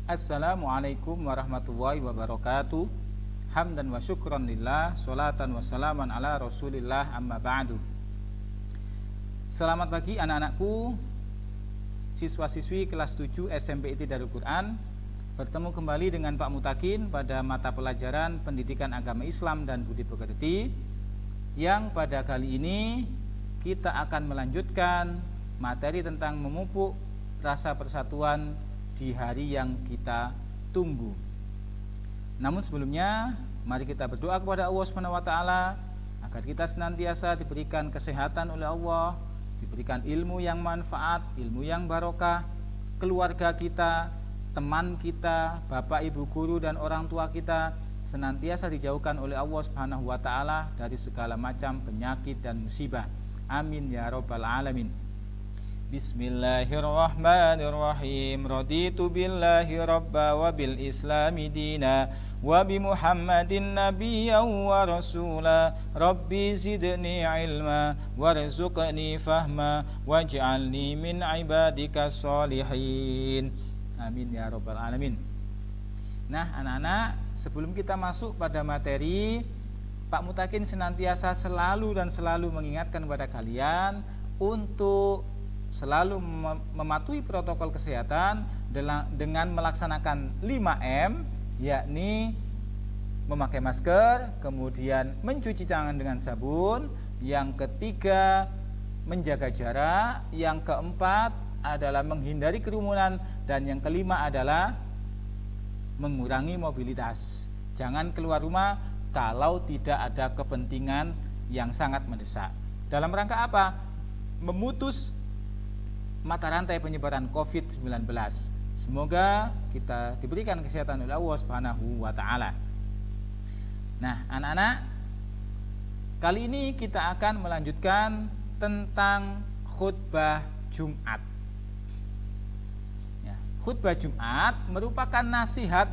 Assalamualaikum warahmatullahi wabarakatuh. Hamdan wa syukran lillah, sholatan wa salaman ala rasulillah, amma ba'du. Selamat pagi anak-anakku, siswa-siswi kelas 7 SMP ITI Darul Quran. Bertemu kembali dengan Pak Mutakin pada mata pelajaran Pendidikan Agama Islam dan Budi Pekerti, yang pada kali ini kita akan melanjutkan materi tentang memupuk rasa persatuan di hari yang kita tunggu. Namun sebelumnya, mari kita berdoa kepada Allah SWT agar kita senantiasa diberikan kesehatan oleh Allah, diberikan ilmu yang manfaat, ilmu yang barokah, keluarga kita, teman kita, bapak ibu guru dan orang tua kita senantiasa dijauhkan oleh Allah SWT dari segala macam penyakit dan musibah. Amin ya rabbal alamin. Bismillahirrahmanirrahim. Raditu billahi rabba wa bil islami dina wa bi Muhammadin nabiyyan wa rasula. Rabbi zidni ilma warzuqni fahma waj'alni min ibadika sholihin. Amin ya rabbal alamin. Nah anak-anak, sebelum kita masuk pada materi, Pak Mutakin senantiasa selalu mengingatkan kepada kalian untuk selalu mematuhi protokol kesehatan dengan melaksanakan 5M, yakni memakai masker, kemudian mencuci tangan dengan sabun, yang ketiga menjaga jarak, yang keempat adalah menghindari kerumunan, dan yang kelima adalah mengurangi mobilitas. Jangan keluar rumah kalau tidak ada kepentingan yang sangat mendesak. Dalam rangka apa? Memutus mata rantai penyebaran COVID-19. Semoga kita diberikan kesehatan oleh Allah Subhanahu wa taala. Nah, anak-anak, kali ini kita akan melanjutkan tentang khutbah Jumat. Ya, khutbah Jumat merupakan nasihat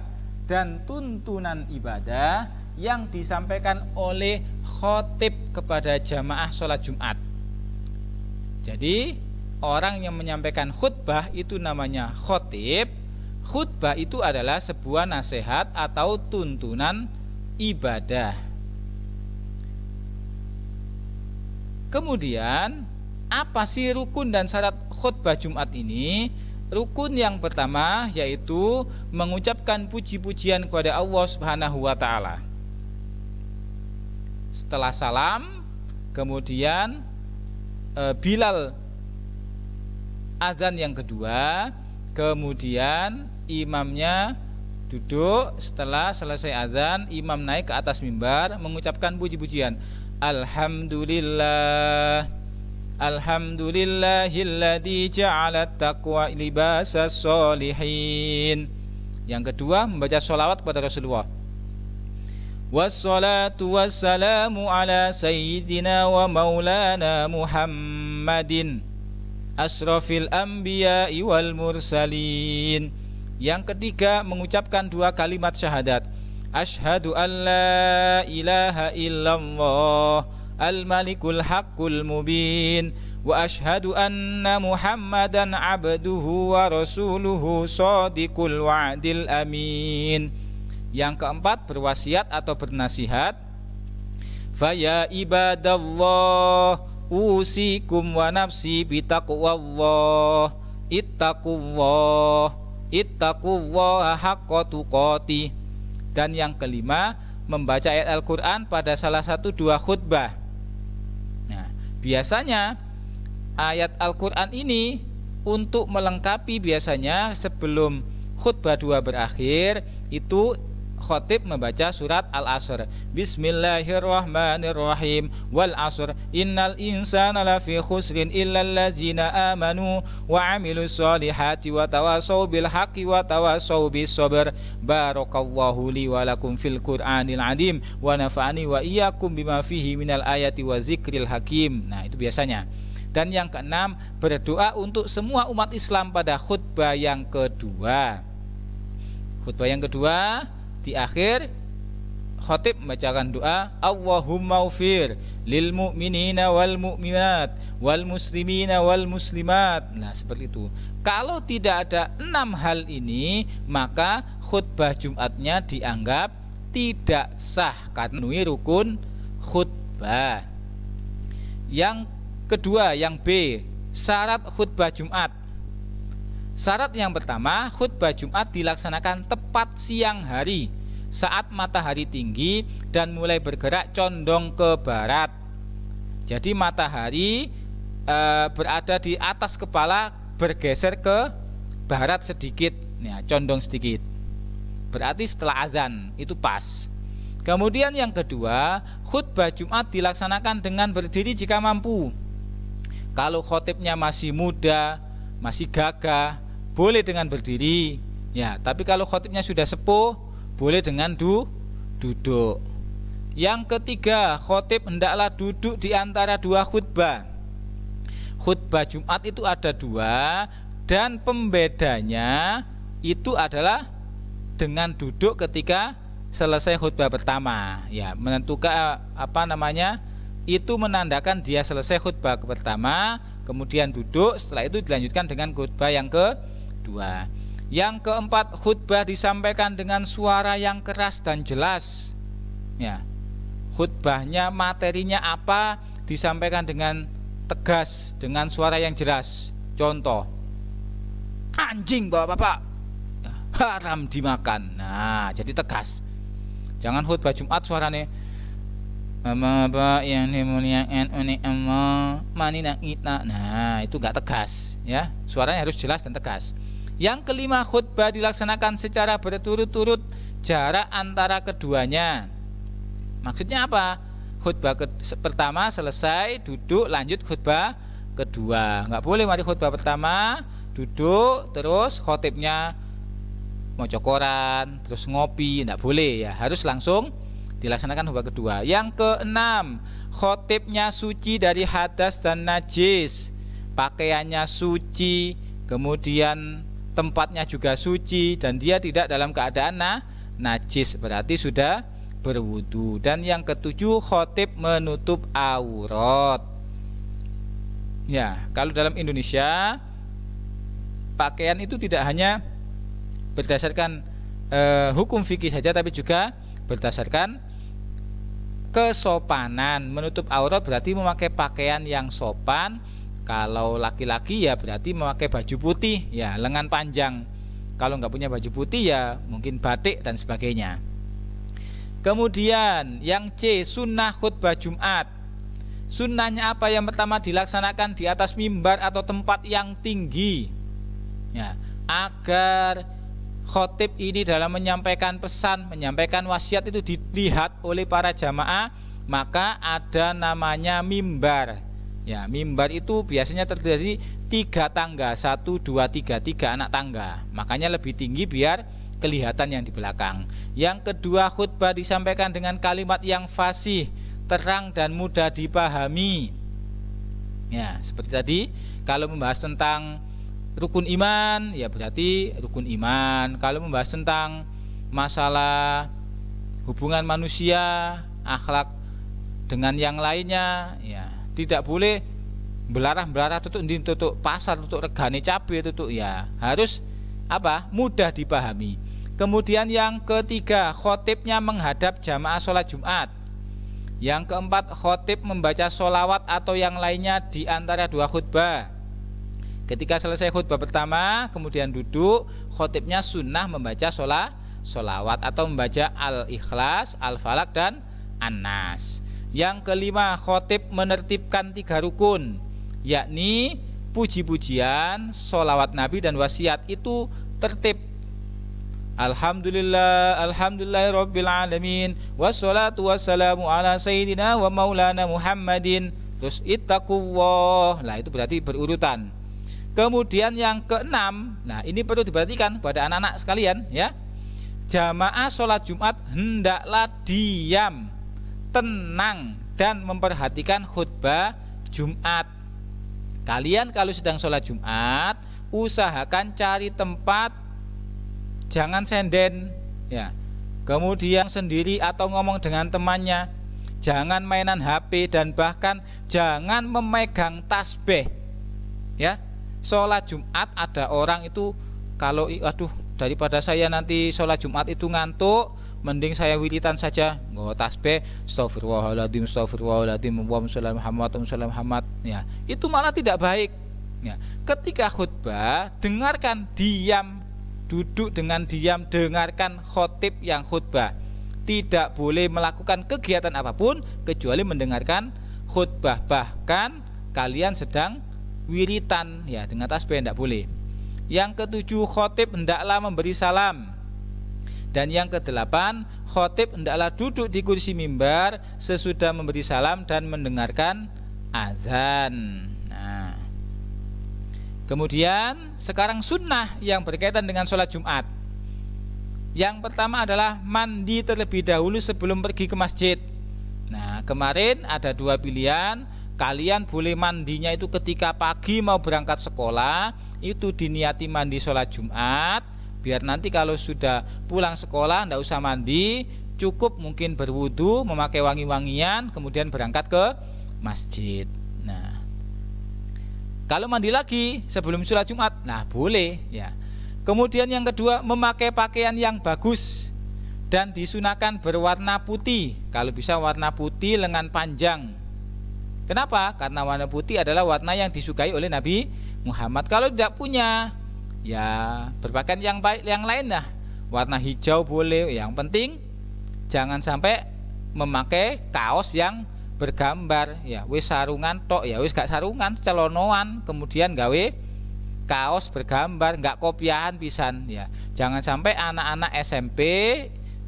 dan tuntunan ibadah yang disampaikan oleh khotib kepada jamaah sholat Jumat. Jadi orang yang menyampaikan khutbah itu namanya khotib. Khutbah itu adalah sebuah nasihat atau tuntunan ibadah. Kemudian, apa sih rukun dan syarat khutbah Jumat ini? Rukun yang pertama yaitu mengucapkan puji-pujian kepada Allah Subhanahu wa taala. Setelah salam, kemudian Bilal azan yang kedua, kemudian imamnya duduk. Setelah selesai azan, imam naik ke atas mimbar mengucapkan puji-pujian. Alhamdulillah, alhamdulillahilladzi ja'ala taqwa libasas sholihin. Yang kedua membaca sholawat kepada Rasulullah. Wassalatu wassalamu ala sayyidina wa maulana Muhammadin asrafil anbiya'i wal mursalin. Yang ketiga mengucapkan dua kalimat syahadat. Asyhadu an la ilaha illallah al-malikul haqqul mubin wa asyhadu anna Muhammadan abduhu wa rasuluhu shadiqul wa'dil amin. Yang keempat berwasiat atau bernasihat. Faya ibadallah usikum wa nafsi bitaqwallah ittaqullaha haqqa tuqatih. Dan yang kelima membaca ayat Al-Quran pada salah satu dua khutbah. Nah, biasanya ayat Al-Quran ini untuk melengkapi, biasanya sebelum khutbah dua berakhir itu khotib membaca surat Al-Asr. Bismillahirrahmanirrahim. Wal asr innal insana lafi khusrin illal ladzina amanu wa amilus solihati wa tawasaw bil haqqi wa tawasaw bis sabr. Barakallahu li wa lakum fil Qur'anil azim wa nafa'ani wa iyyakum bima fihi minal ayati wa zikril hakim. Nah, itu biasanya. Dan yang keenam, berdoa untuk semua umat Islam pada khutbah yang kedua. Khutbah yang kedua, di akhir khatib membacakan doa Allahumma ufir lil mu'minina wal mu'minat wal muslimina wal muslimat. Nah, seperti itu. Kalau tidak ada 6 hal ini, maka khutbah Jumatnya dianggap tidak sah karena memenuhi rukun khutbah. Yang kedua, yang B, syarat khutbah Jumat. Syarat yang pertama, khutbah Jumat dilaksanakan tepat siang hari saat matahari tinggi dan mulai bergerak condong ke barat. Jadi matahari berada di atas kepala, bergeser ke barat sedikit, ya, condong sedikit. Berarti setelah azan itu pas. Kemudian yang kedua, khutbah Jumat dilaksanakan dengan berdiri jika mampu. Kalau khotibnya masih muda, masih gagah, boleh dengan berdiri, ya. Tapi kalau khotibnya sudah sepuh, boleh dengan duduk. Yang ketiga, khotib hendaklah duduk di antara 2 khutbah. Khutbah Jumat itu ada 2, dan pembedanya itu adalah dengan duduk ketika selesai khutbah pertama, ya, menentukan itu menandakan dia selesai khutbah pertama, kemudian duduk, setelah itu dilanjutkan dengan khutbah yang kedua. Yang keempat, khutbah disampaikan dengan suara yang keras dan jelas, ya. Khutbahnya materinya apa disampaikan dengan tegas, dengan suara yang jelas. Contoh, anjing bapak-bapak haram dimakan. Nah, jadi tegas. Jangan khutbah Jumat suaranya bapak yang dimuliakan oleh Allah manina kita. Nah, itu enggak tegas, ya. Suaranya harus jelas dan tegas. Yang kelima, khutbah dilaksanakan secara berturut-turut, jarak antara keduanya. Maksudnya apa? Khutbah pertama selesai, duduk, lanjut khutbah kedua. Enggak boleh mari khutbah pertama duduk terus khotibnya mau koran terus ngopi, enggak boleh, ya. Harus langsung dilaksanakan khutbah kedua. Yang keenam, khotibnya suci dari hadas dan najis. Pakaiannya suci, kemudian tempatnya juga suci, dan dia tidak dalam keadaan najis, berarti sudah berwudu. Dan yang ketujuh, khotib menutup aurat. Ya, kalau dalam Indonesia pakaian itu tidak hanya berdasarkan hukum fikih saja, tapi juga berdasarkan kesopanan. Menutup aurat berarti memakai pakaian yang sopan. Kalau laki-laki ya berarti memakai baju putih, ya, lengan panjang. Kalau nggak punya baju putih ya mungkin batik dan sebagainya. Kemudian yang C, sunnah khutbah Jumat. Sunnahnya apa? Yang pertama, dilaksanakan di atas mimbar atau tempat yang tinggi, ya, agar khotib ini dalam menyampaikan pesan, menyampaikan wasiat itu dilihat oleh para jamaah, maka ada namanya mimbar. Ya, mimbar itu biasanya terdiri 3 tangga, 1, 2, 3 anak tangga. Makanya lebih tinggi biar kelihatan yang di belakang. Yang kedua, khutbah disampaikan dengan kalimat yang fasih, terang dan mudah dipahami. Ya, seperti tadi, kalau membahas tentang rukun iman, ya berarti rukun iman. Kalau membahas tentang masalah hubungan manusia, akhlak dengan yang lainnya, ya tidak boleh belarah-belarah tutuk pasar, tutuk regane cabe, tutuk, ya harus apa? Mudah dipahami. Kemudian yang ketiga, khotibnya menghadap jamaah sholat Jumat. Yang keempat, khotib membaca sholawat atau yang lainnya di antara 2 khutbah. Ketika selesai khutbah pertama, kemudian duduk, khotibnya sunnah membaca sholawat atau membaca Al-Ikhlas, Al-Falaq, dan An-Nas. Yang kelima, khotib menertibkan 3 rukun, yakni puji-pujian, sholawat Nabi, dan wasiat itu tertib. Alhamdulillah, alhamdulillahirabbil alamin, wassalatu wassalamu ala sayyidina wa maulana Muhammadin. Terus ittaqullah. Nah, itu berarti berurutan. Kemudian yang keenam, nah ini perlu diperhatikan pada anak-anak sekalian, ya. Jamaah sholat Jumat hendaklah diam, tenang, dan memperhatikan khutbah Jumat. Kalian kalau sedang sholat Jumat, usahakan cari tempat, jangan senden, ya. kemudian sendiri atau ngomong dengan temannya, jangan mainan HP, dan bahkan jangan memegang tasbih. Ya, sholat Jumat ada orang itu kalau aduh daripada saya nanti sholat Jumat itu ngantuk, mending saya wiritan saja, nggak tasbih, astagfirullahaladzim, astagfirullahaladzim, Allahumma sholli ala Muhammad, Allahumma sholli ala Muhammad. Ya, itu malah tidak baik. Ya, ketika khutbah dengarkan diam, duduk dengan diam, dengarkan khotib yang khutbah. Tidak boleh melakukan kegiatan apapun kecuali mendengarkan khutbah. Bahkan kalian sedang wiritan, ya, dengan tasbih tidak boleh. Yang ketujuh, khotib hendaklah memberi salam. Dan yang kedelapan, khotib hendaklah duduk di kursi mimbar sesudah memberi salam dan mendengarkan azan. Nah, kemudian sekarang sunnah yang berkaitan dengan sholat Jumat. Yang pertama adalah mandi terlebih dahulu sebelum pergi ke masjid. Nah, kemarin ada dua pilihan. Kalian boleh mandinya itu ketika pagi mau berangkat sekolah, itu diniati mandi sholat Jumat, biar nanti kalau sudah pulang sekolah tidak usah mandi, cukup mungkin berwudu, memakai wangi-wangian, kemudian berangkat ke masjid. Nah, kalau mandi lagi sebelum sholat Jumat, nah boleh, ya. Kemudian yang kedua, memakai pakaian yang bagus dan disunahkan berwarna putih. Kalau bisa warna putih lengan panjang. Kenapa? Karena warna putih adalah warna yang disukai oleh Nabi Muhammad. Kalau tidak punya, ya berpakaian yang baik yang lain lah. Warna hijau boleh. Yang penting jangan sampai memakai kaos yang bergambar. Ya, wis sarungan tok, ya wis gak sarungan, celonoan, kemudian gawe kaos bergambar, nggak kopiahan pisan, ya. Jangan sampai anak-anak SMP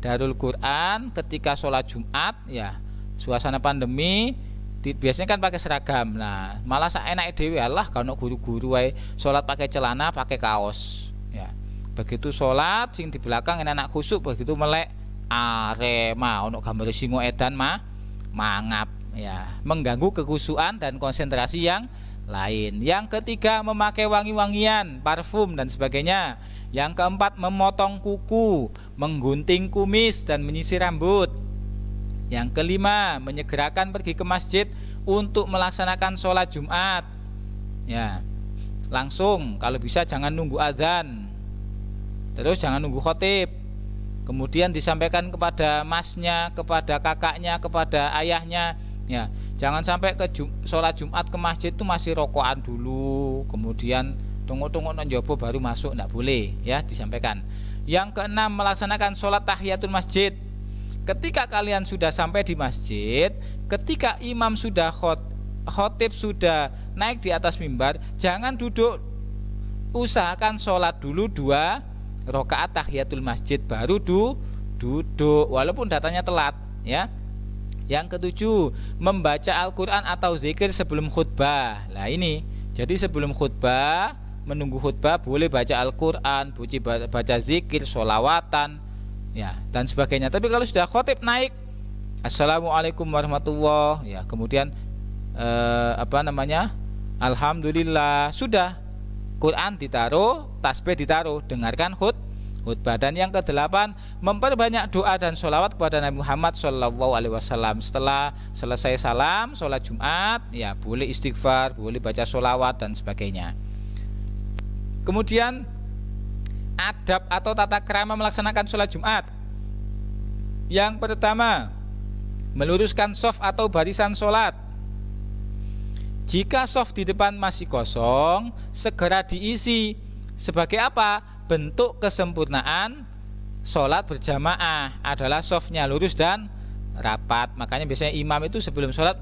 Darul Quran ketika sholat Jumat, ya, suasana pandemi, biasanya kan pakai seragam. Nah, malah saenake dhewe, Allah kalau guru-guru wae sholat pakai celana, pakai kaos, ya. Begitu sholat sing di belakang anak khusyuk, begitu melek Arema ono gambar singo edan mangap, ya, mengganggu kekhusyukan dan konsentrasi yang lain. Yang ketiga, memakai wangi-wangian, parfum dan sebagainya. Yang keempat, memotong kuku, menggunting kumis dan menyisir rambut. Yang kelima, menyegerakan pergi ke masjid untuk melaksanakan sholat Jumat, ya, langsung, kalau bisa jangan nunggu azan, terus jangan nunggu khotib, kemudian disampaikan kepada masnya, kepada kakaknya, kepada ayahnya, ya. Jangan sampai ke sholat Jumat ke masjid itu masih rokokan dulu, kemudian tunggu-tunggu njobo baru masuk, tidak boleh, ya, disampaikan. Yang keenam, melaksanakan sholat tahiyatul masjid. Ketika kalian sudah sampai di masjid, ketika imam sudah khotib sudah naik di atas mimbar, jangan duduk, usahakan sholat dulu 2 rakaat tahiyatul masjid baru duduk, walaupun datanya telat, ya. Yang ketujuh, membaca Al-Quran atau zikir sebelum khutbah. Nah ini, jadi sebelum khutbah, menunggu khutbah boleh baca Al-Quran, baca zikir, sholawatan, ya, dan sebagainya. Tapi kalau sudah khotib naik, Assalamualaikum warahmatullahi, ya, kemudian Alhamdulillah, sudah, Quran ditaruh, tasbih ditaruh, dengarkan khutbah. Dan yang kedelapan, memperbanyak doa dan sholawat kepada Nabi Muhammad SAW. Setelah selesai salam sholat Jumat, ya, boleh istighfar, boleh baca sholawat dan sebagainya. Kemudian adab atau tata krama melaksanakan sholat Jumat. Yang pertama, meluruskan shaf atau barisan sholat. Jika shaf di depan masih kosong, segera diisi. Sebagai apa? Bentuk kesempurnaan sholat berjamaah adalah shafnya lurus dan rapat. Makanya biasanya imam itu sebelum sholat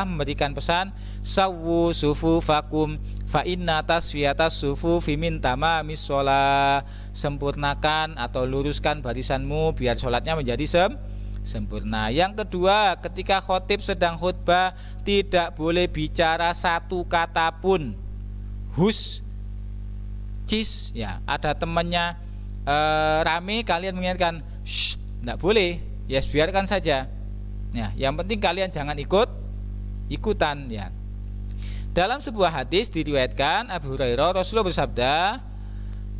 memberikan pesan, sawwu sufufakum fa inna tasfiyatas sufufi min tamamis sholat. Sempurnakan atau luruskan barisanmu biar sholatnya menjadi sempurna. Yang kedua, ketika khotib sedang khutbah tidak boleh bicara satu kata pun. Cis, ya, ada temannya rame, kalian mengingatkan, shh, tidak boleh, ya, biarkan saja, ya, yang penting kalian jangan ikutan, ya. Dalam sebuah hadis diriwayatkan Abu Hurairah, Rasulullah bersabda,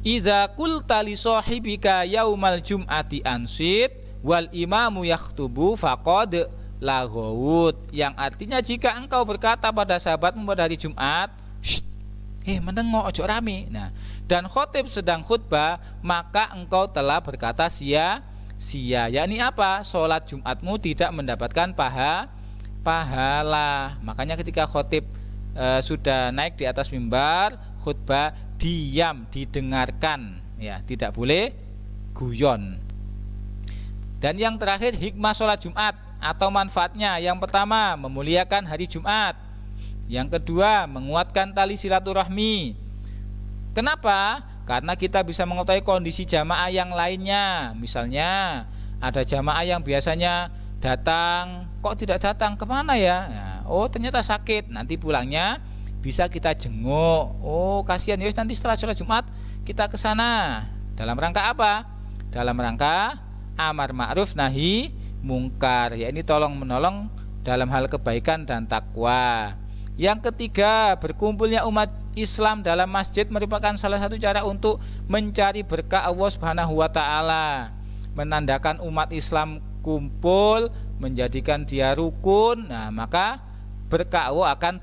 Idza qulta li sahibika yaumal jum'ati ansit wal imamu yakhtubu faqad laghawut, yang artinya jika engkau berkata pada sahabatmu pada hari Jumat, menengok ojo rame. Nah, dan khotib sedang khutbah, maka engkau telah berkata sia-sia. Yakni apa? Sholat Jumatmu tidak mendapatkan pahala. Makanya ketika khotib sudah naik di atas mimbar khutbah, diam, didengarkan, ya, tidak boleh guyon. Dan yang terakhir, hikmah sholat Jumat atau manfaatnya. Yang pertama, memuliakan hari Jumat. Yang kedua, menguatkan tali silaturahmi. Kenapa? Karena kita bisa mengetahui kondisi jamaah yang lainnya. Misalnya ada jamaah yang biasanya datang, kok tidak datang, kemana ya? Nah, ternyata sakit, nanti pulangnya bisa kita jenguk. Kasihan ya, nanti setelah sholat Jumat kita ke sana. Dalam rangka apa? Dalam rangka amar ma'ruf nahi mungkar, ya, ini tolong menolong dalam hal kebaikan dan takwa. Yang ketiga, berkumpulnya umat Islam dalam masjid merupakan salah satu cara untuk mencari berkah Allah Subhanahu wa taala. Menandakan umat Islam kumpul, menjadikan dia rukun. Nah, maka berkah Allah akan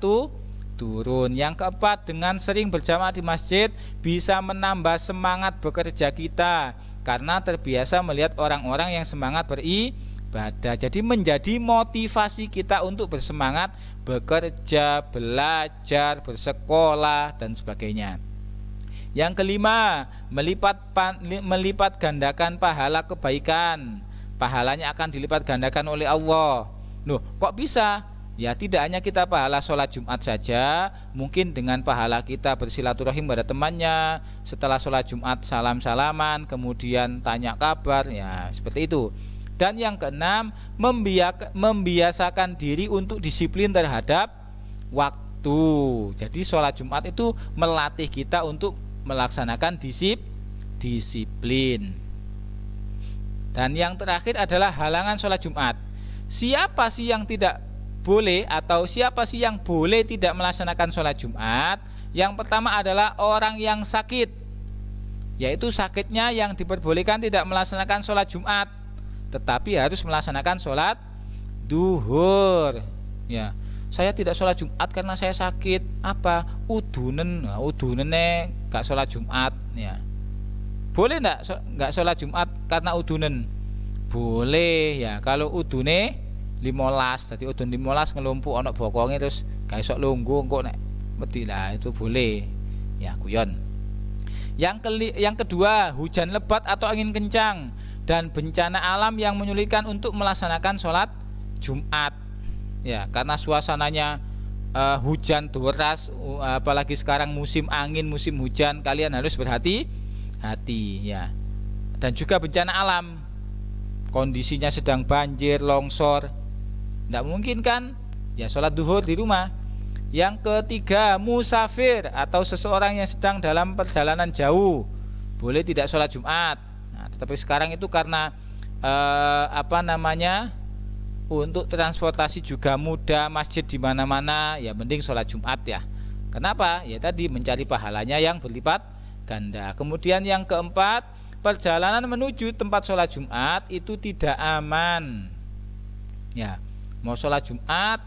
turun. Yang keempat, dengan sering berjamaah di masjid bisa menambah semangat bekerja kita, karena terbiasa melihat orang-orang yang semangat beribadah. Jadi menjadi motivasi kita untuk bersemangat bekerja, belajar, bersekolah dan sebagainya. Yang kelima, melipat gandakan pahala kebaikan. Pahalanya akan dilipat gandakan oleh Allah. Kok bisa? Ya, tidak hanya kita pahala sholat Jumat saja, mungkin dengan pahala kita bersilaturahim pada temannya, setelah sholat Jumat salam-salaman, kemudian tanya kabar, ya seperti itu. Dan yang keenam, membiasakan diri untuk disiplin terhadap waktu. Jadi sholat Jumat itu melatih kita untuk melaksanakan disiplin. Dan yang terakhir adalah halangan sholat Jumat. Siapa sih yang tidak boleh, atau siapa sih yang boleh tidak melaksanakan sholat Jumat? Yang pertama adalah orang yang sakit, yaitu sakitnya yang diperbolehkan tidak melaksanakan sholat Jumat, tetapi harus melaksanakan sholat duhur. Ya, saya tidak sholat Jumat karena saya sakit. Apa? Udunen gak sholat Jumat. Ya, boleh nggak sholat Jumat karena udunen? Boleh, ya, kalau udune 15, tadi udun 15 ngelumpuk ana bokonge terus gak esok lungguh engko nek wedi lah, itu boleh, ya, guyon. Yang kedua, hujan lebat atau angin kencang dan bencana alam yang menyulitkan untuk melaksanakan sholat Jumat, ya, karena suasananya hujan deras, apalagi sekarang musim angin, musim hujan, kalian harus berhati-hati, ya. Dan juga bencana alam, kondisinya sedang banjir, longsor, tidak mungkin kan? Ya, sholat duhur di rumah. Yang ketiga, musafir atau seseorang yang sedang dalam perjalanan jauh, boleh tidak sholat Jumat. Nah, tetapi sekarang itu karena untuk transportasi juga mudah, masjid di mana-mana, ya mending sholat Jumat, ya. Kenapa? Ya tadi, mencari pahalanya yang berlipat ganda. Kemudian yang keempat, perjalanan menuju tempat sholat Jumat itu tidak aman. Ya, mau sholat Jumat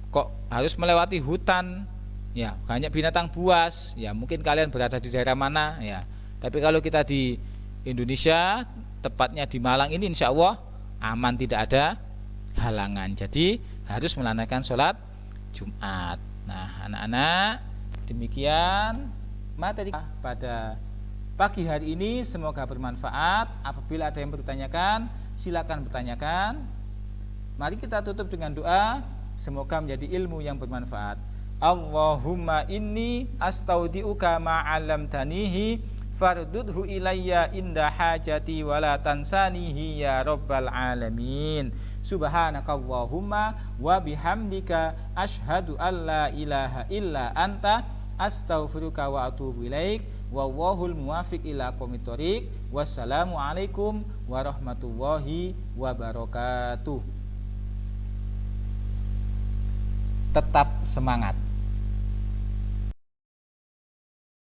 kok harus melewati hutan, ya, banyak binatang buas, ya, mungkin kalian berada di daerah mana, ya, tapi kalau kita di Indonesia, tepatnya di Malang ini, insya Allah aman, tidak ada halangan. Jadi harus menunaikan sholat Jumat. Nah, anak-anak, demikian materi pada pagi hari ini, semoga bermanfaat. Apabila ada yang bertanyakan, silakan bertanyakan. Mari kita tutup dengan doa, semoga menjadi ilmu yang bermanfaat. Allahumma inni astaudiuka ma'alamtanihi fardudhu ilayya inda hajati wala tansanihi ya rabbal alamin. Subhanakallahumma wa bihamdika asyhadu an la ilaha illa anta astaghfiruka wa atubu ilaik. Wallahul muwafiq ila aqwamit thoriq. Wassalamualaikum warahmatullahi wabarakatuh. Tetap semangat.